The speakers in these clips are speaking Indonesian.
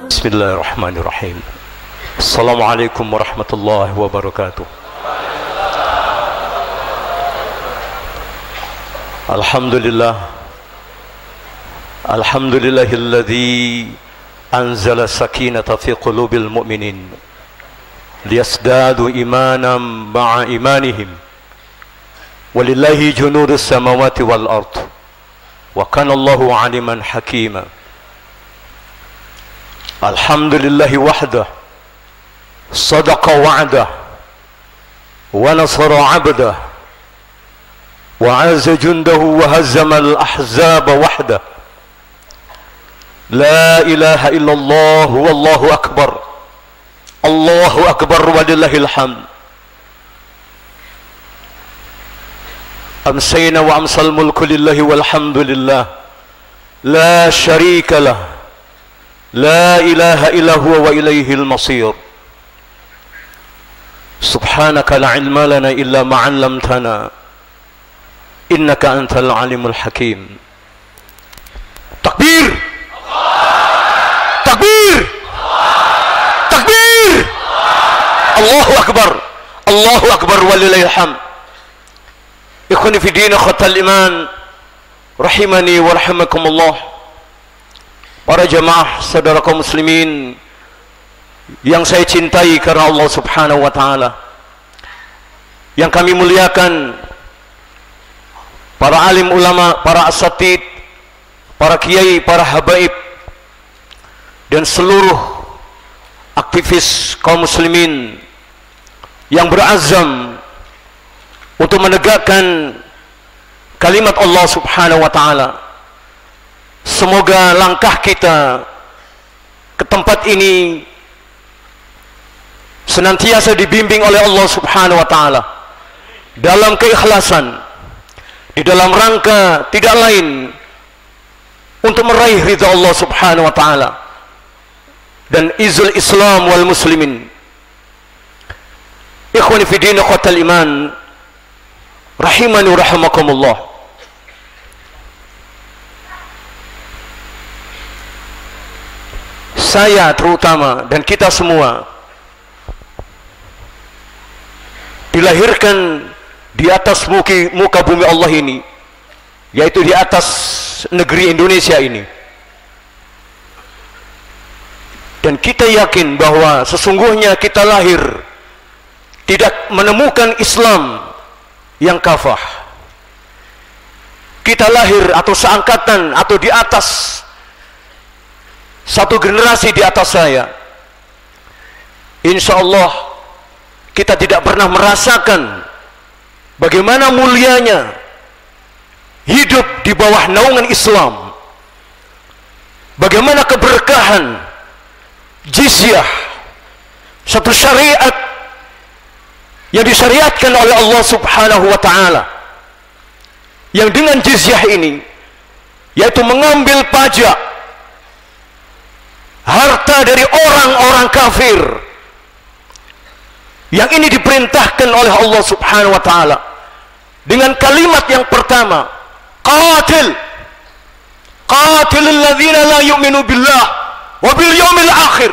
Bismillahirrahmanirrahim. Assalamualaikum warahmatullahi wabarakatuh. Alhamdulillah. Alhamdulillahilladzi anzala sakinata fi qulubil mu'minin liyasdadu imanan ma'a imanihim. Walillahi junudus samawati wal ard. Wa kana Allahu 'aliman hakima. Alhamdulillahi wahdah, sadaqa wa'dah, wa nasara 'abdah, wa 'azza jundahu wa hazzama al-ahzaba wahdah. La ilaha illallah wallahu akbar. Allahu akbar walillahil hamd. Amsayna wa amsal mulku lillahi walhamdulillah. La syarika lah. La ilaha illa huwa wa ilaihil masir. Subhanaka la ilma lana illa ma 'allamtana. Innaka antal alimul hakim. Takbir. Takbir. Takbir. Allahu akbar. Allahu akbar walillahil hamd. Ikhwani fi din khatal iman rahimani wa rahimakumullah. Para jamaah saudara kaum muslimin yang saya cintai karena Allah subhanahu wa ta'ala, yang kami muliakan, para alim ulama, para asatid, para kiai, para habaib, dan seluruh aktivis kaum muslimin yang berazam untuk menegakkan kalimat Allah subhanahu wa ta'ala. Semoga langkah kita ke tempat ini senantiasa dibimbing oleh Allah subhanahu wa ta'ala dalam keikhlasan, di dalam rangka tidak lain untuk meraih ridha Allah subhanahu wa ta'ala dan izul Islam wal muslimin. Ikhwani fi din qatal iman rahimani wa rahimakumullah. Saya terutama dan kita semua dilahirkan di atas muka bumi Allah ini, yaitu di atas negeri Indonesia ini, dan kita yakin bahwa sesungguhnya kita lahir tidak menemukan Islam yang kafah. Kita lahir atau seangkatan atau di atas satu generasi di atas saya. Insya Allah kita tidak pernah merasakan bagaimana mulianya hidup di bawah naungan Islam, bagaimana keberkahan jizyah, satu syariat yang disyariatkan oleh Allah subhanahu wa ta'ala, yang dengan jizyah ini, yaitu mengambil pajak harta dari orang-orang kafir, yang ini diperintahkan oleh Allah subhanahu wa ta'ala dengan kalimat yang pertama, qatil qatilul ladzina la yu'minu billah wa bil yawmil akhir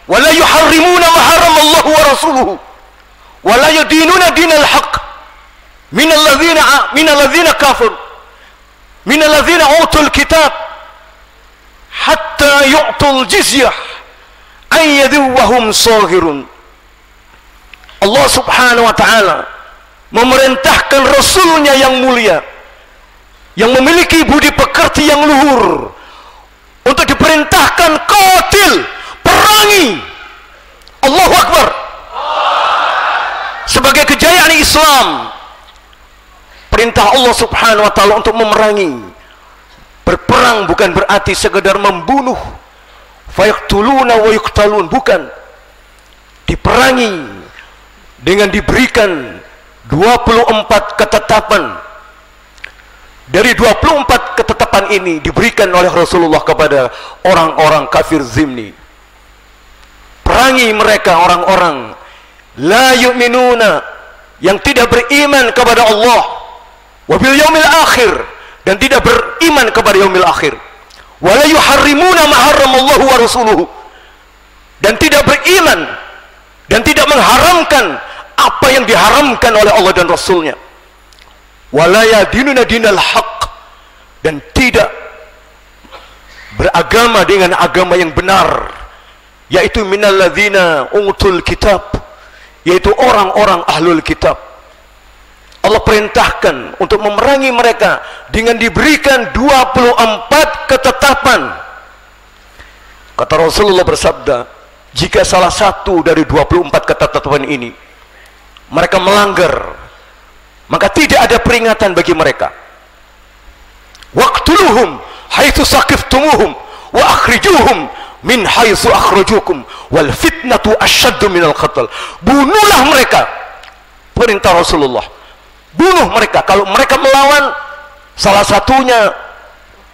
wa la yuharrimuna ma harrama Allah wa rasuluhu wa la yadinuna dinal haqq minal ladzina kafir minal ladzina utul kitab hatta yu'tul jizyah ayyadu wa hum saghirun. Allah subhanahu wa ta'ala memerintahkan Rasulnya yang mulia, yang memiliki budi pekerti yang luhur, untuk diperintahkan qatil, perangi. Allahu Akbar. Sebagai kejayaan Islam, perintah Allah subhanahu wa ta'ala untuk memerangi. Berperang bukan berarti sekedar membunuh, fayaqtuluna wa yuqtalun, bukan. Diperangi dengan diberikan 24 ketetapan. Dari 24 ketetapan ini diberikan oleh Rasulullah kepada orang-orang kafir zimni. Perangi mereka, orang-orang la yu'minuna yang tidak beriman kepada Allah wa bil yaumil akhir, dan tidak beriman kepada yaumil akhir, wala yuharrimuna ma harramallahu wa rasuluhu, dan tidak beriman dan tidak mengharamkan apa yang diharamkan oleh Allah dan Rasulnya, wala yadinuna dinal haq, dan tidak beragama dengan agama yang benar, yaitu minal ladzina utul kitab, yaitu orang-orang ahlul kitab. Allah perintahkan untuk memerangi mereka dengan diberikan 24 ketetapan. Kata Rasulullah bersabda, jika salah satu dari 24 ketetapan ini mereka melanggar, maka tidak ada peringatan bagi mereka. Waqtuluhum haitsu saqiftumuhum wa akhrijuhum min haitsu akhrajukum wal fitnatu asyaddu minal qatl. Bunuhlah mereka, perintah Rasulullah. Bunuh mereka. Kalau mereka melawan, salah satunya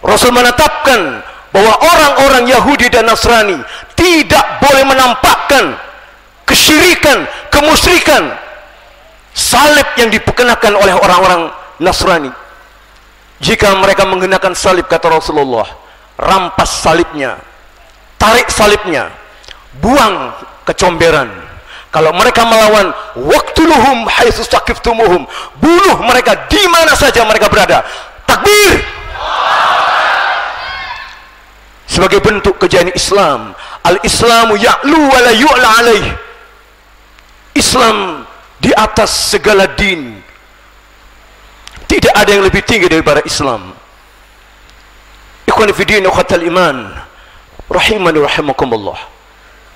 Rasul menetapkan bahwa orang-orang Yahudi dan Nasrani tidak boleh menampakkan kesyirikan, kemusyrikan, salib yang diperkenakan oleh orang-orang Nasrani. Jika mereka menggunakan salib, kata Rasulullah, rampas salibnya, tarik salibnya, buang kecomberan. Kalau mereka melawan, waqtuluhum haitsu saqiftumuhum, bunuh mereka di mana saja mereka berada. Takbir! Sebagai bentuk kejayaan Islam, al-Islamu ya'lu wa la yu'la alaih. Islam di atas segala din. Tidak ada yang lebih tinggi daripada Islam. Ikhwani fi din, ukhatal iman, rahimani rahimakumullah.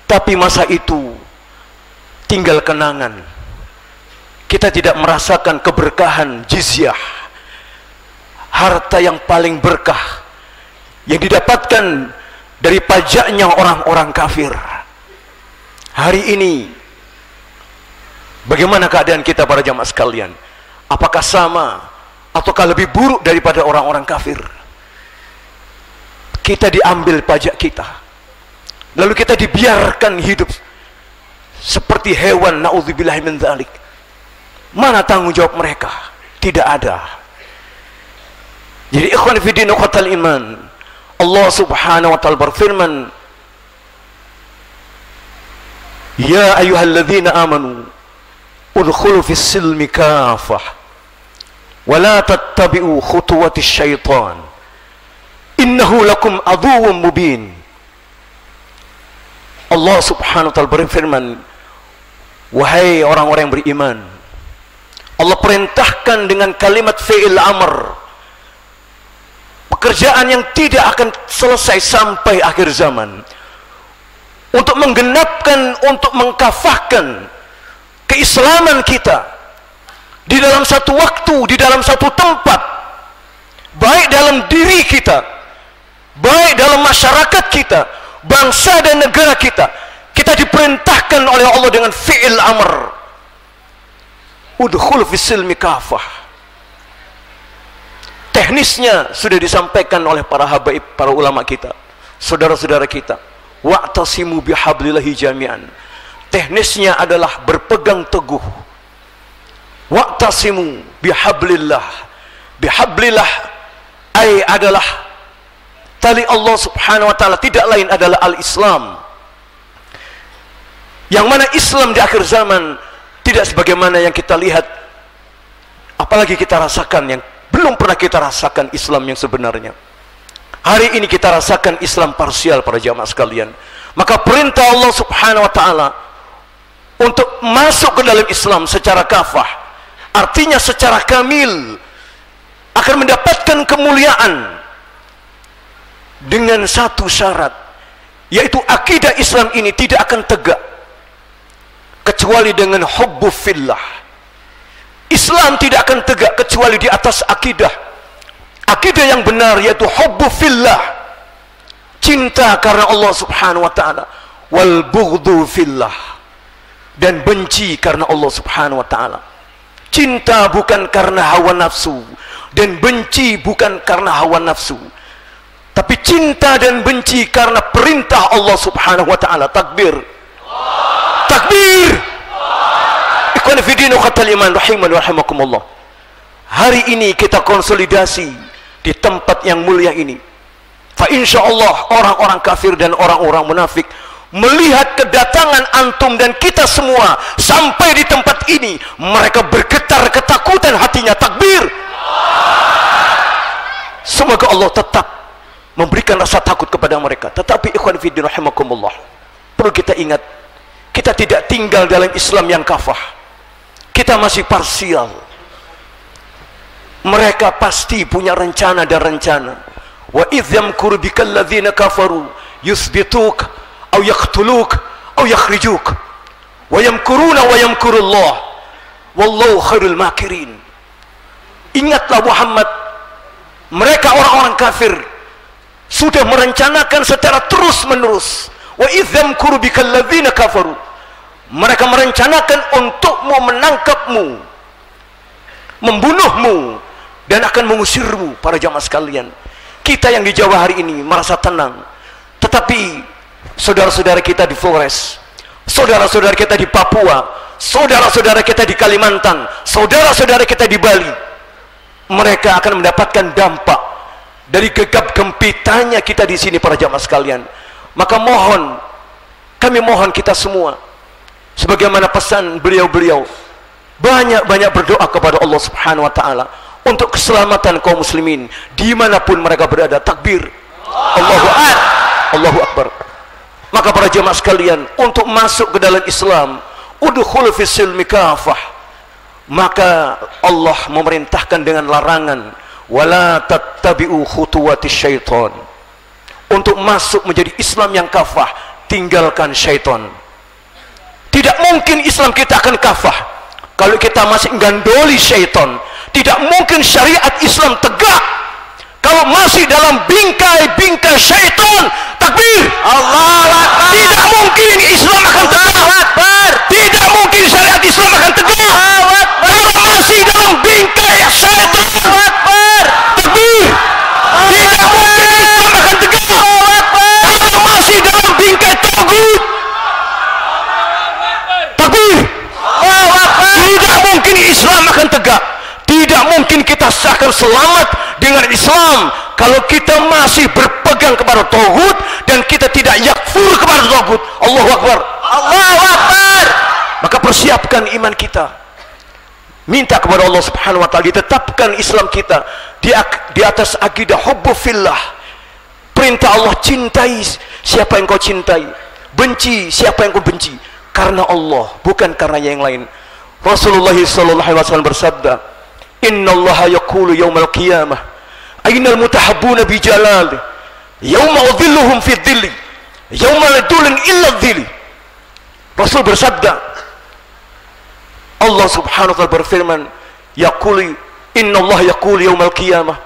Tapi masa itu tinggal kenangan. Kita tidak merasakan keberkahan jizyah, harta yang paling berkah yang didapatkan dari pajaknya orang-orang kafir. Hari ini bagaimana keadaan kita para jamaah sekalian? Apakah sama ataukah lebih buruk daripada orang-orang kafir? Kita diambil pajak kita, lalu kita dibiarkan hidup seperti hewan, na'udzubillahi min dzalik. Mana tanggung jawab mereka? Tidak ada. Jadi ikhwan fi din ukhatal iman, Allah subhanahu wa ta'ala berfirman, ya ayyuhalladzina amanu udkhulu fis silmi kafah wa la tattabi'u khutuwatis syaitan innahu lakum aduwwum mubin. Allah subhanahu wa ta'ala berfirman, wahai orang-orang yang beriman, Allah perintahkan dengan kalimat fi'il amr, pekerjaan yang tidak akan selesai sampai akhir zaman, untuk menggenapkan, untuk mengkafahkan keislaman kita di dalam satu waktu, di dalam satu tempat, baik dalam diri kita, baik dalam masyarakat kita, bangsa dan negara kita. Kita diperintahkan oleh Allah dengan fi'il amr, udkhul fis silmi kafah. Teknisnya sudah disampaikan oleh para habaib, para ulama kita, saudara-saudara kita. Wa'tasimu bihablillahi jami'an. Teknisnya adalah berpegang teguh. Wa'tasimu bihablillah. Bihablillah ay adalah tali Allah subhanahu wa ta'ala, tidak lain adalah al-Islam. Yang mana Islam di akhir zaman tidak sebagaimana yang kita lihat, apalagi kita rasakan, yang belum pernah kita rasakan Islam yang sebenarnya. Hari ini kita rasakan Islam parsial para jamaah sekalian. Maka perintah Allah subhanahu wa ta'ala untuk masuk ke dalam Islam secara kafah, artinya secara kamil, akan mendapatkan kemuliaan dengan satu syarat, yaitu akidah Islam ini tidak akan tegak kecuali dengan hubbu fillah. Islam tidak akan tegak kecuali di atas akidah yang benar, yaitu hubbu fillah, cinta karena Allah subhanahu wa ta'ala, wal bughdhu fillah, dan benci karena Allah subhanahu wa ta'ala. Cinta bukan karena hawa nafsu, dan benci bukan karena hawa nafsu, tapi cinta dan benci karena perintah Allah subhanahu wa ta'ala. Takbir, takbir. ikhwan fi din khatal iman rahimani wa rahimakumullah. Hari ini kita konsolidasi di tempat yang mulia ini. Fa insyaallah orang-orang kafir dan orang-orang munafik melihat kedatangan antum dan kita semua sampai di tempat ini, mereka bergetar ketakutan hatinya. Takbir. Semoga Allah tetap memberikan rasa takut kepada mereka. Tetapi ikhwan fi din rahimakumullah, perlu kita ingat, kita tidak tinggal dalam Islam yang kafah. Kita masih parsial. Mereka pasti punya rencana dan rencana. Wa idh yamkuru bikal ladzina kafaru yuthbituk aw yaqtuluk aw yakhrijuk wa yamkuruna wa yamkurullah wallahu khairul makirin. Ingatlah Muhammad, mereka orang-orang kafir sudah merencanakan secara terus-menerus. Wa idh yamkuru bikal ladzina kafaru, mereka merencanakan untukmu, menangkapmu, membunuhmu, dan akan mengusirmu. Para jamaah sekalian, kita yang di Jawa hari ini merasa tenang, tetapi saudara-saudara kita di Flores, saudara-saudara kita di Papua, saudara-saudara kita di Kalimantan, saudara-saudara kita di Bali, mereka akan mendapatkan dampak dari gegap gempitanya kita di sini. Para jamaah sekalian, maka mohon, kami mohon kita semua, sebagaimana pesan beliau-beliau, banyak-banyak berdoa kepada Allah Subhanahu wa Ta'ala untuk keselamatan kaum muslimin dimanapun mereka berada. Takbir. Allahu Akbar. Allahu Akbar. Maka para jemaah sekalian, untuk masuk ke dalam Islam, udkhul fis silmi kafah, maka Allah memerintahkan dengan larangan, wala tattabi'u khutuwatis syaitan. Untuk masuk menjadi Islam yang kafah, tinggalkan syaitan. Tidak mungkin Islam kita akan kafah kalau kita masih menggandoli syaitan. Tidak mungkin syariat Islam tegak kalau masih dalam bingkai-bingkai syaitan. Takbir. Allahu Akbar. Tidak mungkin Islam akan tegak. Tidak mungkin syariat Islam akan tegak kalau masih dalam bingkai syaitan. Takbir. Tidak mungkin Islam akan tegak kalau masih dalam bingkai tagut. Takbir. Tidak mungkin Islam akan tegak. Tidak mungkin kita akan selamat dengan Islam kalau kita masih berpegang kepada tauhid dan kita tidak yakfur kepada tauhid. Allahu Akbar. Allahu Akbar. Maka persiapkan iman kita. Minta kepada Allah Subhanahu wa Ta'ala ditetapkan Islam kita di atas akidah hubbu fillah. Perintah Allah, cintai siapa yang kau cintai, benci siapa yang kau benci, karena Allah, bukan karena yang lain. Rasulullah sallallahu alaihi wasallam bersabda, innallaha yaqulu yaumal qiyamah ainal mutahabbuna bi jalali yauma udhilluhum fi dhilli yauma la dhillun illa dhilli. Rasul bersabda, Allah Subhanahu wa ta'ala berfirman, yaqulu innallaha yaqulu yaumal qiyamah,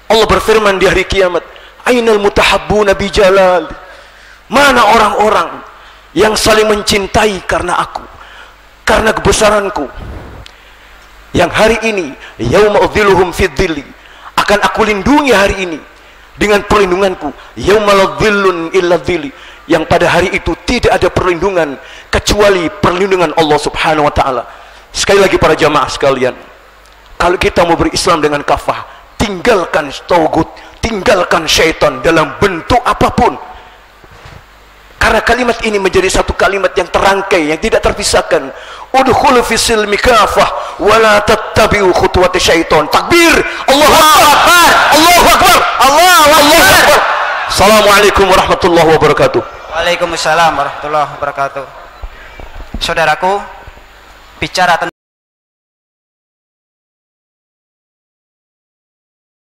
Allah berfirman di hari kiamat, ainal mutahabbuna bi jalali, mana orang-orang yang saling mencintai karena aku, karena kebesaranku, yang hari ini yauma udhilluhum fi dhilli, akan aku lindungi hari ini dengan perlindunganku, yauma la dhillun illa dhilli, yang pada hari itu tidak ada perlindungan kecuali perlindungan Allah Subhanahu wa Ta'ala. Sekali lagi para jamaah sekalian, kalau kita mau berislam dengan kafah, tinggalkan tauhid, tinggalkan syaitan dalam bentuk apapun, karena kalimat ini menjadi satu kalimat yang terangkai, yang tidak terpisahkan. Udkhulu fis silmi kafah wa la tattabi'u khutuwati syaitan. Takbir. Allahu Akbar. Allahu Akbar. Allahu Akbar. Assalamualaikum warahmatullahi wabarakatuh. Waalaikumsalam warahmatullahi wabarakatuh. Saudaraku, bicara tentang